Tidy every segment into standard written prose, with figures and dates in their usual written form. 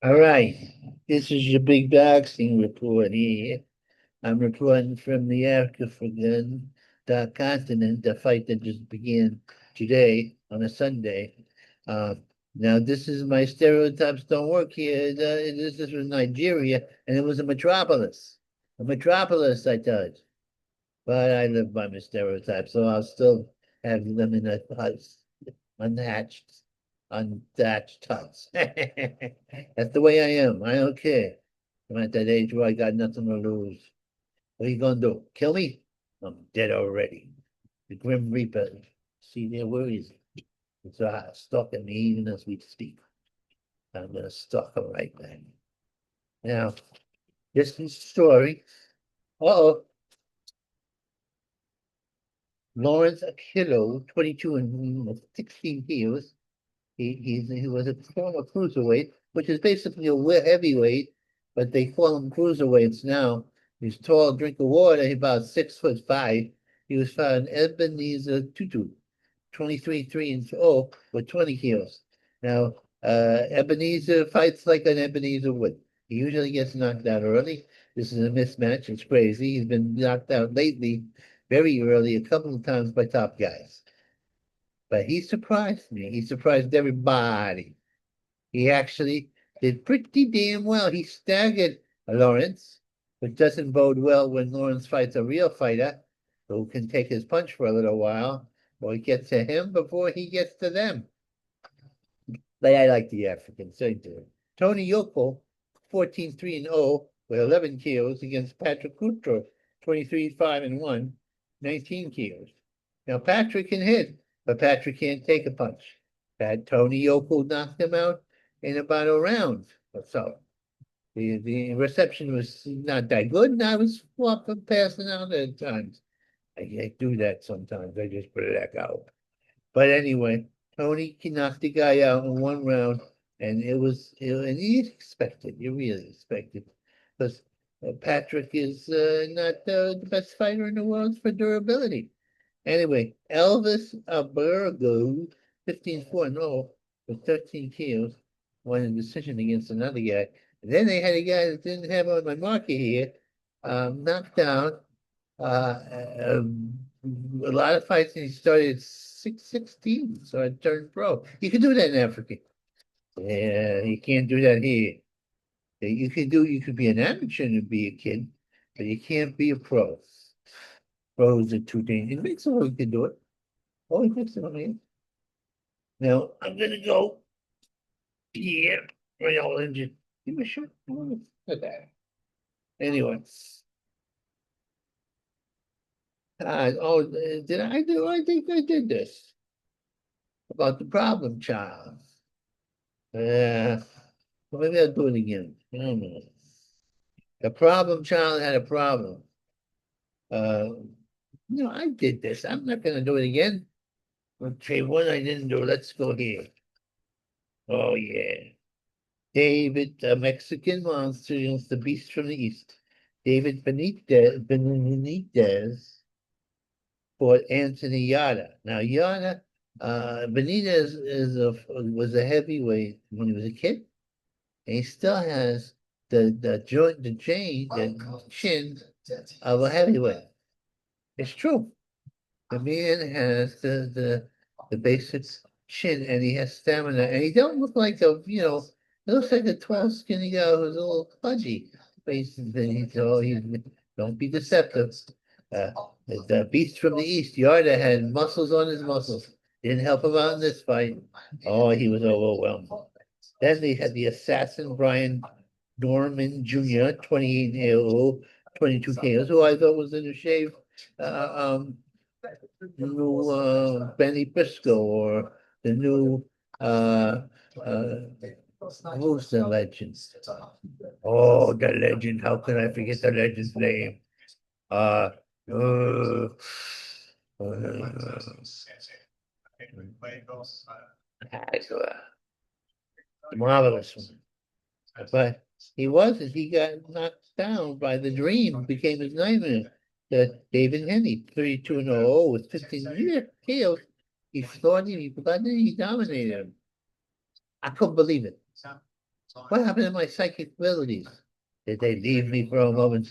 All right, this is your big boxing report here. I'm reporting from the African continent, the fight that just began today on a Sunday. Uh, Now, this is my stereotypes don't work here. This was Nigeria, and it was a metropolis. A metropolis, I thought. But I live by my stereotypes, so I'll still have them in a house, unhatched, unthatched huts. That's the way I am. I don't care. I'm at that age where I got nothing to lose. What are you gonna do? Kill me? I'm dead already. The Grim Reaper. See there, where is he? He's stalking me even as we speak. I'm gonna stalk him right back. Now, this is the story. Uh-oh. Lawrence Akilo, 22 and 16 kilos. He was a former cruiserweight, which is basically a heavyweight, but they call him cruiserweights now. He's tall, drink of water. He's about 6'5". He was found Ebenezer Tutu, 23, 3 and 0 with 20 kilos. Now, Ebenezer fights like an Ebenezer would. He usually gets knocked out early. This is a mismatch. It's crazy. He's been knocked out lately, very early, a couple of times by top guys. But he surprised me. He surprised everybody. He actually did pretty damn well. He staggered Lawrence, which doesn't bode well when Lawrence fights a real fighter who can take his punch for a little while, or get to him before he gets to them. But I like the Africans. I do. Tony Yoko, 14-3 and 0 with 11 kilos against Patrick Coutro, 23-5 and 1, 19 kilos. Now Patrick can hit, but Patrick can't take a punch. That Tony Yoko knocked him out in about a round or so. The reception was not that good, and I was passing out at times. I do that sometimes. I just black out. But anyway, Tony knocked the guy out in one round, and and you expected, you really expected, because Patrick is not the best fighter in the world for durability. Anyway, Elvis Abergo, 15-4-0 with 13 kills, won a decision against another guy. And then they had a guy that didn't have on my market here, knocked down a lot of fights, and he started 6-16, so I turned pro. You can do that in Africa. Yeah, you can't do that here. You could be an amateur and be a kid, but you can't be a pro. Pros are too dangerous. Mexico can do it. Oh, in Mexico, man. Now I'm gonna go. Yeah, right all injured. Give me a shot. Look at that. Anyway. Did I do? I think I did this about the problem child. Yeah, well, maybe I'll do it again. I don't know. The problem child had a problem. Uh, I did this. I'm not going to do it again. Okay, one I didn't do. Let's go here. Oh, yeah. David, the Mexican monster against the beast from the east. David Benitez fought Anthony Yada. Now, Yada, Benitez was a heavyweight when he was a kid. And he still has the joint, the chain, the chin of a heavyweight. It's true. The man has the basic chin, and he has stamina, and he don't look like he looks like a tall, skinny guy who's a little pudgy. Basically, so he don't be deceptive. Uh, the beast from the east, Yarda, had muscles on his muscles. Didn't help him out in this fight. Oh, he was overwhelmed. Then they had the assassin Brian Norman Jr., 28 KO, 22 KOs, who I thought was in the shave. The new Benny Briscoe, or the new who's the legend? Oh, the legend. How can I forget the legend's name? Uh, uh, uh, marvelous one. But he wasn't. He got knocked down by the dream, became his nightmare. David Henney, 32 and 0 with 15 years KOs. He floored him, he dominated him. I couldn't believe it. What happened to my psychic abilities? Did they leave me for a moment?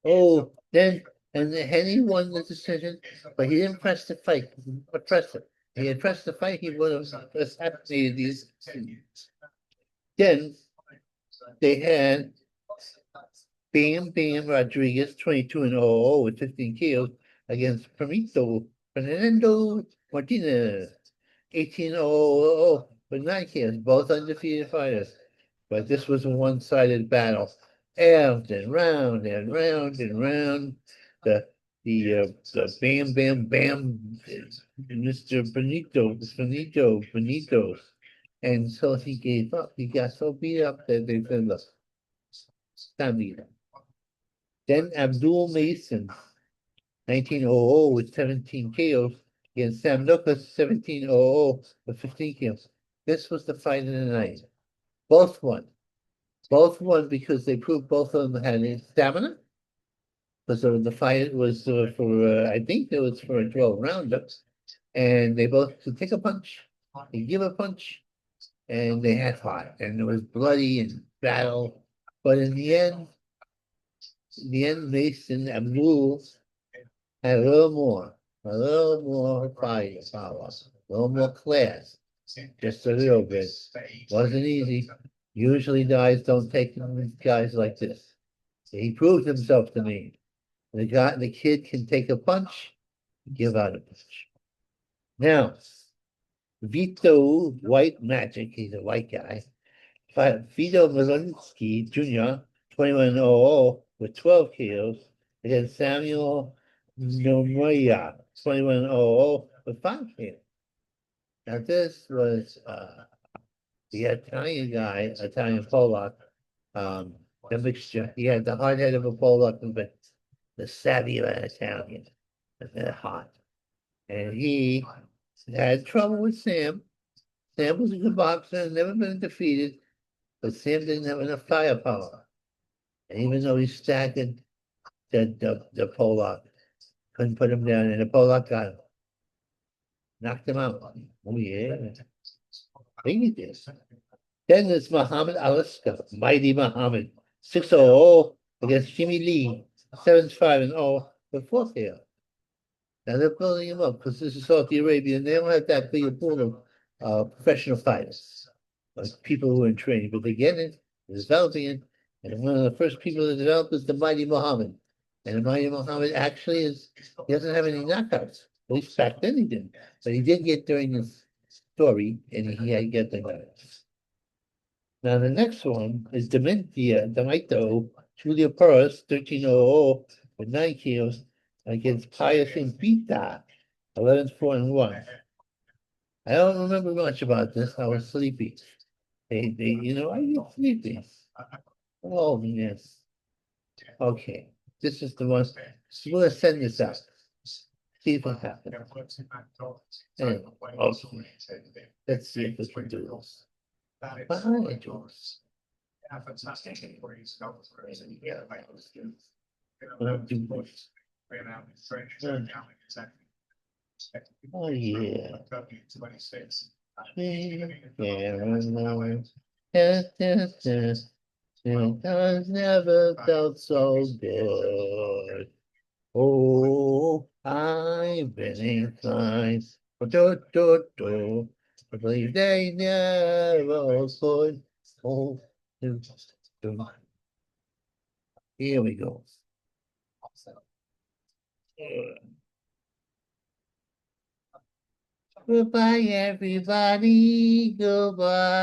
Oh, then, and Henny won the decision, but he didn't press the fight. He didn't press it. If he had pressed the fight, he would have assassinated these. Then they had Bam Rodriguez, 22 and 0 with 15 kills against Fernando Martinez, 18 0 with 9 kills, both undefeated fighters. But this was a one-sided battle. Round and round and round and round. The the Bam, Mr. Benito. And so he gave up. He got so beat up that they said, look, Stamina. Then Abdul Mason, 1900 with 17 kills, against Sam Lucas, 1700 with 15 kills. This was the fight of the night. Both won. Both won because they proved both of them had stamina. Because the fight was I think it was for a 12 rounder. And they both could take a punch, they give a punch, and they had fought. And it was bloody and battle. But in the end, Mason Abdul had a little more firepower, a little more class, just a little bit. Wasn't easy. Usually guys don't take guys like this. He proved himself to me. The kid can take a punch, give out a punch. Now, Vito White Magic, he's a white guy. Vito Malinsky Jr., 2100 with 12 kills against Samuel Nomoya, 2100 with 5 kills. Now this was the Italian guy, Italian Polak, the mixture. He had the hard head of a Polak, but the savvy of an Italian, and they're hot. And he had trouble with Sam. Sam was a good boxer, never been defeated, but Sam didn't have enough firepower. And even though he staggered the Polak, couldn't put him down, and the Polak got him, knocked him out. Oh yeah, I think he did. Then there's Muhammad Aliska, Mighty Muhammad, 600 against Jimmy Lee, 7-5 and 0 with 4 KO. Now they're building him up because this is Saudi Arabia and they don't have that big a pool of professional fighters, like people who are in training, but they get it, they're developing it. And one of the first people to develop is the Mighty Muhammad. And the Mighty Muhammad actually he doesn't have any knockouts. At least back then he didn't. But he did get during this story and he had to get the knockouts. Now the next one is Demito, Julia Perez, 1300 with 9 kills against Pius and Pita, 11-4 and 1. I don't remember much about this. I was sleepy. I get sleepy. Oh, yes. Okay. This is the one. We're gonna send this out. See if it happens. Anyway, okay. Let's see if we can do this. Behind yours. Oh yeah. Sometimes never felt so good. Oh, I've been inclined. I believe they never could. Oh, do, do. Here we go. Goodbye, everybody. Goodbye.